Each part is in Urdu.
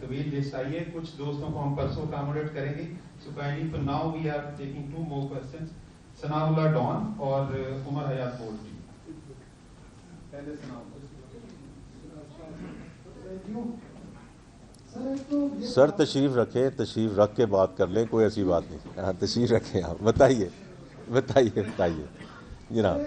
طویل لسٹ آئی ہے. کچھ دوستوں کو ہم پرسوں اکاموڈیٹ کریں گے. So kindly for now we are taking 2 more questions. Sana Ullah Dawn اور عمر حیات بولٹ. پہلے ثناء. سر تشریف رکھیں, تشریف رکھ کے بات کر لیں, کوئی ایسی بات نہیں. ہاں تشریف رکھیں آپ. بتائیے جناب.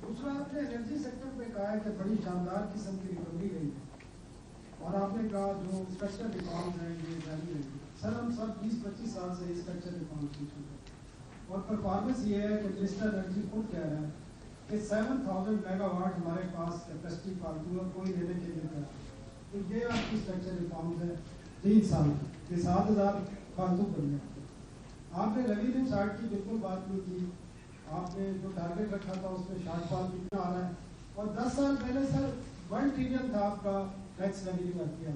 دوسرا آپ نے انرجی سیکٹر پہ کہا ہے کہ بڑی شاندار قسم کی ریکوری رہی ہے, اور آپ نے کہا جو اسٹرکچر ریفارمز ہیں یہ جاری رہے گی. سر ہم سب 20-25 سال سے اسٹرکچر ریفارمز کی چکے ہیں, اور پرفارمنس یہ ہے کہ منسٹر انرجی خود کہہ رہا ہے کہ 7000 میگا واٹ ہمارے پاس کیپیسٹی فالتو ہے, کوئی لینے کے لیے تیار. تو یہ آپ کی اسٹرکچر ریفارمز ہے 3 سال کے 7000 فالتو کر لیا. آپ نے ریونیو سائڈ کی بالکل بات نہیں کی. آپ نے جو ٹارگیٹ رکھا تھا اس میں شارٹ فال کتنا آ رہا ہے, اور 10 سال پہلے سر 1 ٹریلین تھا آپ کا ٹیکس ریونیو کیا,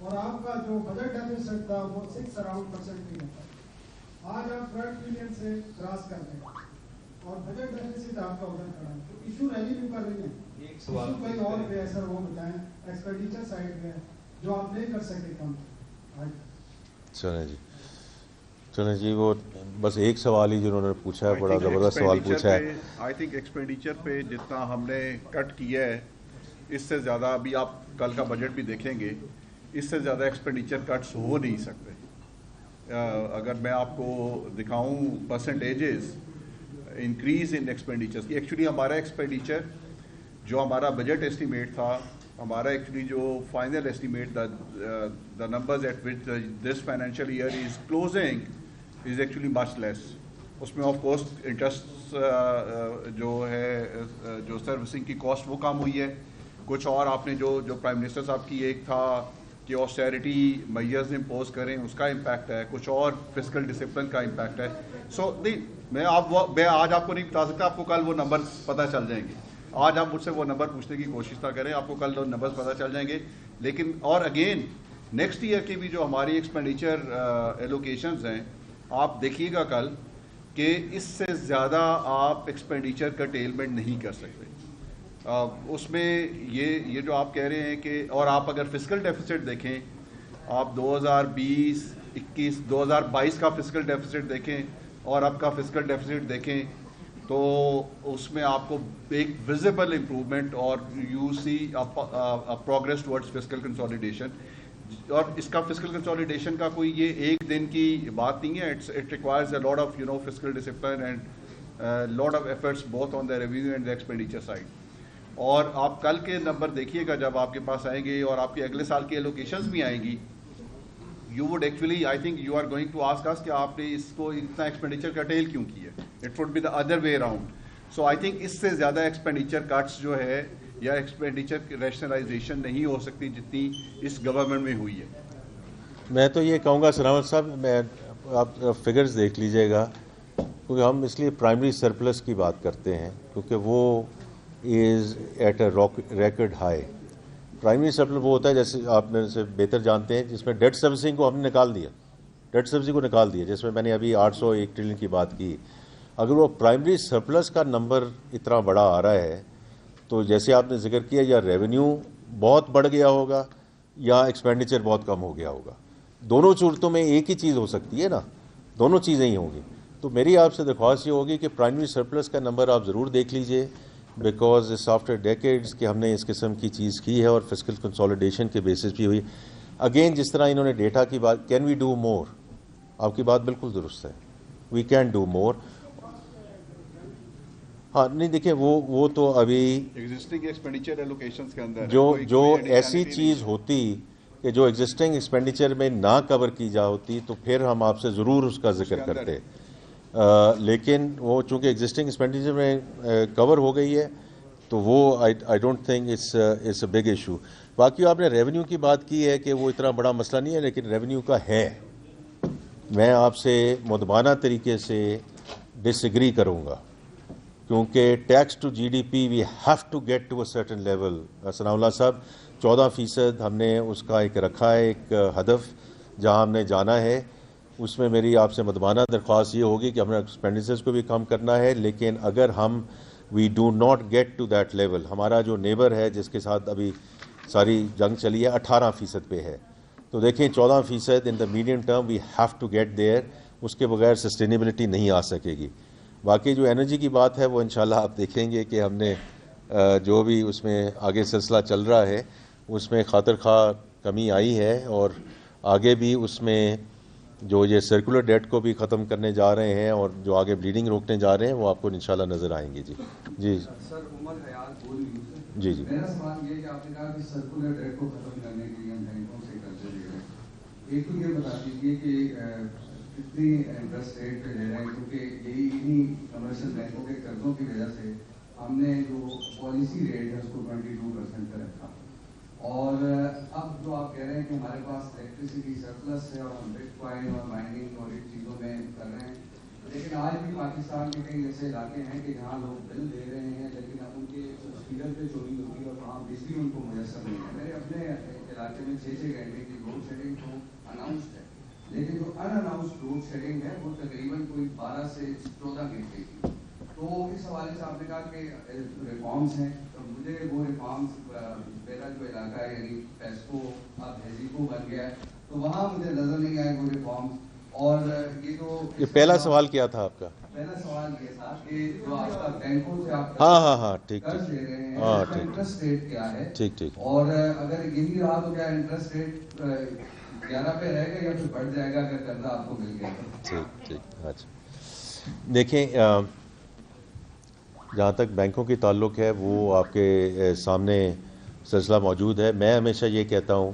اور آپ کا جو بجٹ ڈیفیسٹ تھا وہ 6 around% بھی رہتا. آج آپ 12 ٹریلین سے کراس کر رہے ہیں, اور بجٹ ڈیفیسٹ آپ کا ادھر کھڑا ہے. تو ایشو ریونیو کا نہیں ہے, ایشو کہیں اور پہ ہے سر, وہ بتائیں ایکسپینڈیچر سائڈ پہ ہے جو آپ نہیں کر سکے کام. چلیں جی, وہ بس ایک سوال ہی جنہوں نے پوچھا ہے, بڑا زبردست سوال پوچھا ہے. آئی تھنک ایکسپینڈیچر پہ جتنا ہم نے کٹ کیا ہے اس سے زیادہ, ابھی آپ کل کا بجٹ بھی دیکھیں گے, اس سے زیادہ ایکسپینڈیچر کٹس ہو نہیں سکتے. اگر میں آپ کو دکھاؤں پرسنٹیجز انکریز ان ایکسپینڈیچرس کی, ایکچولی ہمارا ایکسپینڈیچر جو ہمارا بجٹ ایسٹیمیٹ تھا, ہمارا ایکچولی جو final estimate the numbers at which this financial year is closing is actually much less. اس میں آف کورس انٹرسٹ جو ہے, جو سروسنگ کی کاسٹ وہ کم ہوئی ہے. کچھ اور آپ نے جو پرائم منسٹر صاحب کی ایک تھا کہ آسٹیرٹی میئرز امپوز کریں, اس کا امپیکٹ ہے. کچھ اور فسکل ڈسپلن کا امپیکٹ ہے. سو نہیں, میں آج آپ کو نہیں بتا سکتا, آپ کو کل وہ نمبر پتہ چل جائیں گے. آج آپ مجھ سے وہ نمبر پوچھنے کی کوشش نہ کریں, آپ کو کل نمبرز پتہ چل جائیں گے. لیکن اور اگین نیکسٹ ایئر کی بھی جو ہماری ایکسپینڈیچر ایلوکیشنز ہیں, آپ دیکھیے گا کل کہ اس سے زیادہ آپ ایکسپینڈیچر کا ٹیلمنٹ نہیں کر سکتے. اس میں یہ جو آپ کہہ رہے ہیں کہ, اور آپ اگر فسکل ڈیفیسٹ دیکھیں, آپ 2020-21 2022 کا فسکل ڈیفیسٹ دیکھیں اور اب کا فسکل ڈیفیسٹ دیکھیں, تو اس میں آپ کو ایک ویزیبل امپروومنٹ اور you see progress towards fiscal consolidation. اور اس کا فسکل کنسالیڈیشن کا کوئی یہ ایک دن کی بات نہیں ہے. It requires a lot of fiscal discipline and lot of efforts both on the revenue and the expenditure side. اور آپ کل کے نمبر دیکھیے گا جب آپ کے پاس آئیں گے, اور آپ کے اگلے سال کی ایلوکیشنز بھی آئیں گی, you would actually I think you are going to ask us کہ آپ نے اس کو اتنا ایکسپینڈیچر کرٹیل کیوں کیا. It would be the other way around. So I think اس سے زیادہ ایکسپینڈیچر کٹس جو ہے یا ایکسپینڈیچر ریشنلائزیشن نہیں ہو سکتی جتنی اس گورنمنٹ میں ہوئی ہے. میں تو یہ کہوں گا سلامت صاحب, میں آپ فگرز دیکھ لیجئے گا, کیونکہ ہم اس لیے پرائمری سرپلس کی بات کرتے ہیں کیونکہ وہ is at a record high. Primary surplus وہ ہوتا ہے, جیسے آپ میرے سے بہتر جانتے ہیں, جس میں ڈیٹ سروسنگ کو ہم نے نکال دیا, جس میں نے ابھی 801 ٹریلین کی بات کی. اگر وہ پرائمری سرپلس کا نمبر اتنا بڑا آ رہا ہے تو جیسے آپ نے ذکر کیا, یا ریونیو بہت بڑھ گیا ہوگا یا ایکسپینڈیچر بہت کم ہو گیا ہوگا. دونوں صورتوں میں ایک ہی چیز ہو سکتی ہے نا, دونوں چیزیں ہی ہوں گی. تو میری آپ سے درخواست یہ ہوگی کہ پرائمری سرپلس کا نمبر آپ ضرور دیکھ لیجئے, بیکاز اس آفٹر ڈیکیڈز کہ ہم نے اس قسم کی چیز کی ہے اور فسکل کنسالیڈیشن کے بیسس بھی ہوئی. اگین جس طرح انہوں نے ڈیٹا کی بات, کین وی ڈو مور, آپ کی بات بالکل درست ہے, وی کین ڈو مور. ہاں نہیں دیکھیں, وہ تو ابھی ایگزسٹنگ ایکسپینڈیچر ایلوکیشنز کے اندر جو ایسی چیز ہوتی کہ جو ایگزسٹنگ ایکسپینڈیچر میں نہ کور کی جا ہوتی تو پھر ہم آپ سے ضرور اس کا ذکر کرتے. لیکن وہ چونکہ ایگزسٹنگ ایکسپینڈیچر میں کور ہو گئی ہے تو وہ I don't think it's a big issue. باقی آپ نے ریونیو کی بات کی ہے کہ وہ اتنا بڑا مسئلہ نہیں ہے, لیکن ریونیو کا ہے. میں آپ سے مدبانہ طریقے سے ڈس ایگری کروں گا, کیونکہ tax to G D P we have to get to a certain level. Sanaullah صاحب 14% ہم نے اس کا ایک رکھا ہے, ایک ہدف جہاں ہم نے جانا ہے. اس میں میری آپ سے مدبانہ درخواست یہ ہوگی کہ ہمیں ایکسپینڈیچرز کو بھی کم کرنا ہے، لیکن اگر ہم we do not get to that level, ہمارا جو نیبر ہے جس کے ساتھ ابھی ساری جنگ چلی ہے 18% پہ ہے، تو دیکھیں 14% in the medium term we have to get there, اس کے بغیر سسٹینیبلٹی نہیں آ سکے گی۔ باقی جو انرجی کی بات ہے وہ انشاءاللہ آپ دیکھیں گے کہ ہم نے جو بھی اس میں آگے سلسلہ چل رہا ہے اس میں خاطر خواہ کمی آئی ہے، اور آگے بھی اس میں جو یہ سرکولر ڈیٹ کو بھی ختم کرنے جا رہے ہیں اور جو آگے بلیڈنگ روکنے جا رہے ہیں وہ آپ کو انشاءاللہ نظر آئیں گے۔ جی سر، عمر حیات بول نیوز جی جی میرا سوال یہ ہے کہ آپ نے کہا کہ سرکولر ڈیٹ کو ختم کرنے کے لیے ہم بینکوں سے قرضے لے رہے ہیں، ایک تو یہ بتا دیجیے کہ کتنی انٹرسٹ ریٹ پہ لے رہے ہیں، کیونکہ یہی انہیں کمرشل بینکوں کے قرضوں کی وجہ سے ہم نے جو پالیسی ریٹ ہے اس کو 22% پہ رکھا، اور اب جو آپ کہہ رہے ہیں کہ ہمارے پاس الیکٹریسٹی سرپلس ہے اور ہم بٹ کوائن اور مائننگ اور ان چیزوں میں کر رہے ہیں، لیکن آج بھی پاکستان کے کئی ایسے علاقے ہیں کہ جہاں لوگ بل دے رہے ہیں لیکن اب ان کے فیڈر پہ چوری ہوتی ہے اور وہاں بجلی ان کو میسر نہیں ہے۔ میرے اپنے علاقے میں 6 گھنٹے کی لوڈ شیڈنگ تو اناؤنسڈ ہے، لیکن جو ان اناؤنسڈ لوڈ شیڈنگ ہے وہ تقریباً کوئی 12 سے 14 گھنٹے کی۔ تو اس حوالے سے آپ نے کہا کہ ریفارمس ہیں، تو مجھے وہ ریفارمس، میرا جو علاقہ ہے یعنی پیسکو اب ہیزیکو بن گیا ہے، تو وہاں مجھے نظر نہیں آئے وہ ریفارمس۔ اور یہ پہلا سوال کیا تھا آپ کا؟ پہلا سوال یہ تھا کہ جو آپ کا بینکوں سے آپ ہاں ٹھیک قرض لے رہے ہیں، ہاں اس کا انٹرسٹ ریٹ کیا ہے؟ ٹھیک اور اگر یہی رہا تو کیا انٹرسٹ ریٹ 11 پہ رہے گا یا پھر بڑھ جائے گا اگر قرضہ آپ کو مل گیا؟ ٹھیک اچھا، دیکھیں جہاں تک بینکوں کی تعلق ہے وہ آپ کے سامنے سلسلہ موجود ہے۔ میں ہمیشہ یہ کہتا ہوں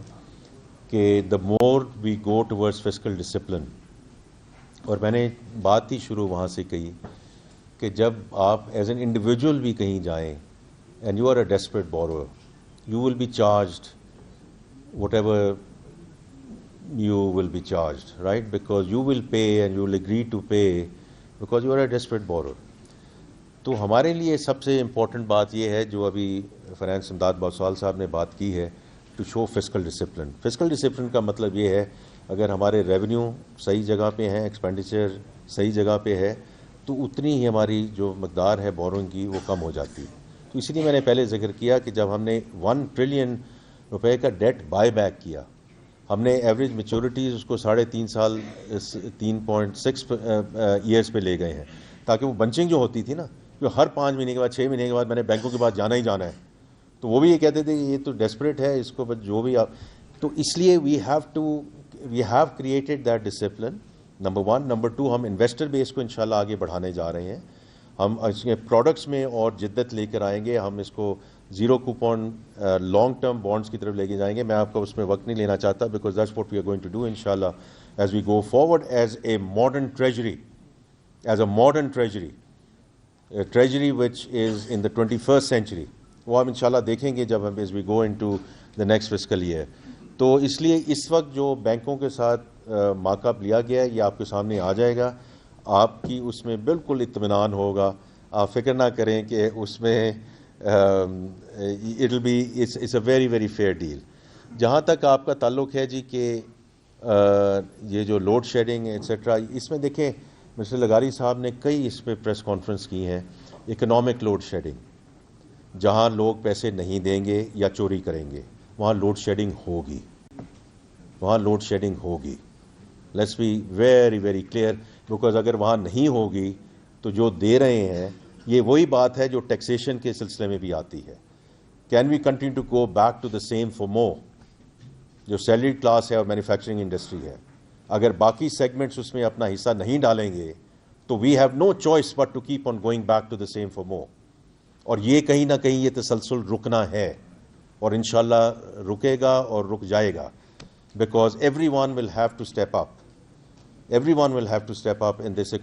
کہ دا مور وی گو ٹورڈز فسکل ڈسپلن، اور میں نے بات ہی شروع وہاں سے کہی کہ جب آپ ایز این انڈیویجول بھی کہیں جائیں and you are a desperate borrower, you will be charged whatever you will be charged, right? Because you will pay and you will agree to pay because you are a desperate borrower. تو ہمارے لیے سب سے امپورٹنٹ بات یہ ہے جو ابھی فائنانس امداد باسوال صاحب نے بات کی ہے، to show fiscal discipline. Fiscal discipline کا مطلب یہ ہے اگر ہمارے ریونیو صحیح جگہ پہ ہیں، ایکسپینڈیچر صحیح جگہ پہ ہے، تو اتنی ہی ہماری جو مقدار ہے بورنگ کی وہ کم ہو جاتی ہے۔ تو اسی لیے میں نے پہلے ذکر کیا کہ جب ہم نے 1 ٹریلین روپے کا ڈیٹ بائی بیک کیا، ہم نے ایوریج میچورٹیز اس کو 3.5 سال 3.6 ایئرس پہ لے گئے ہیں، تاکہ وہ بنچنگ جو ہوتی تھی نا، جو ہر 5 مہینے کے بعد 6 مہینے کے بعد میں نے بینکوں کے بعد جانا ہی جانا ہے، تو وہ بھی یہ کہتے تھے کہ یہ تو ڈیسپریٹ ہے، اس کو جو بھی آپ، تو اس لیے we have created that discipline, number 1۔ Number 2، ہم انویسٹر بیس کو انشاءاللہ آگے بڑھانے جا رہے ہیں، ہم اس کے پروڈکٹس میں اور جدت لے کر آئیں گے، ہم اس کو zero coupon long term bonds کی طرف لے کے جائیں گے۔ میں آپ کو اس میں وقت نہیں لینا چاہتا because that's what we are going to do انشاءاللہ as we go forward as a modern treasury, treasury which is in the 21st century. وہ ہم انشاءاللہ دیکھیں گے جب ہم as we go into the next fiscal year. تو اس لیے اس وقت جو بینکوں کے ساتھ مارک اپ لیا گیا ہے یہ آپ کے سامنے آ جائے گا، آپ کی اس میں بالکل اطمینان ہوگا، آپ فکر نہ کریں کہ اس میں it will be it's a very very fair deal. جہاں تک آپ کا تعلق ہے جی کہ یہ جو لوڈ شیڈنگ ایٹسٹرا، اس میں دیکھیں مسٹر لغاری صاحب نے کئی اس پہ پریس کانفرنس کی ہیں۔ اکنامک لوڈ شیڈنگ، جہاں لوگ پیسے نہیں دیں گے یا چوری کریں گے وہاں لوڈ شیڈنگ ہوگی، let's be very very clear, because اگر وہاں نہیں ہوگی تو جو دے رہے ہیں، یہ وہی بات ہے جو ٹیکسیشن کے سلسلے میں بھی آتی ہے۔ Can we continue to go back to the same for more? جو سیلریڈ کلاس ہے اور مینوفیکچرنگ انڈسٹری ہے، اگر باقی سیگمنٹس اس میں اپنا حصہ نہیں ڈالیں گے تو we have no choice but to keep on going back to the same for more. اور یہ کہیں نہ کہیں یہ تسلسل رکنا ہے، اور انشاءاللہ رکے گا اور رک جائے گا، because everyone will have to step up in this